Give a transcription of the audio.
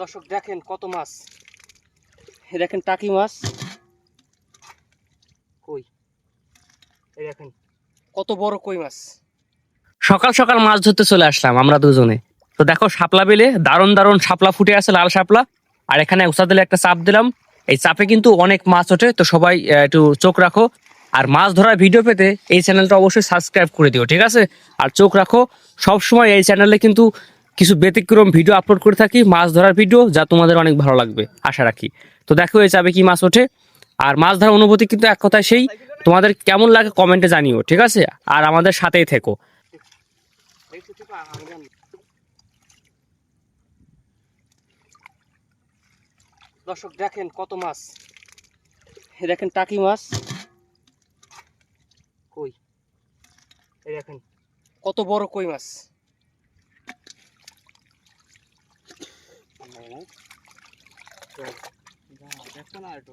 দর্শক দেখেন কত মাছ, দেখেন টাকি মাছ কই, এই দেখেন কত বড় কই মাছ। সকাল সকাল মাছ ধরতে চলে আসলাম আমরা দুজনে। তো দেখো শাপলা বিলে দারুণ দারুণ শাপলা ফুটে আছে, লাল শাপলা। আর এখানে উষা দিলে একটা চাপ দিলাম, এই চাপে কিন্তু অনেক মাছ ওঠে। তো সবাই একটু চোখ রাখো, আর মাছ ধরার ভিডিও পেতে এই চ্যানেলটা অবশ্যই সাবস্ক্রাইব করে দিও, ঠিক আছে? আর চোখ রাখো, সব সময় এই চ্যানেলে কিন্তু কিছু ব্যতিক্রম ভিডিও আপলোড করে থাকি, মাছ ধরার ভিডিও, যা তোমাদের অনেক ভালো লাগবে আশা রাখি। তো দেখো এই চাপে কি মাছ ওঠে। আর মাছ ধরার অনুভূতি কিন্তু এক কথায় সেই, তোমাদের কেমন লাগে কমেন্টে জানিও, ঠিক আছে? আর আমাদের সাথেই থেকো। দর্শক দেখেন কত মাছ, দেখেন টাকি মাছ কই, এই দেখেন কত বড় কই মাছ। দেখো না একটু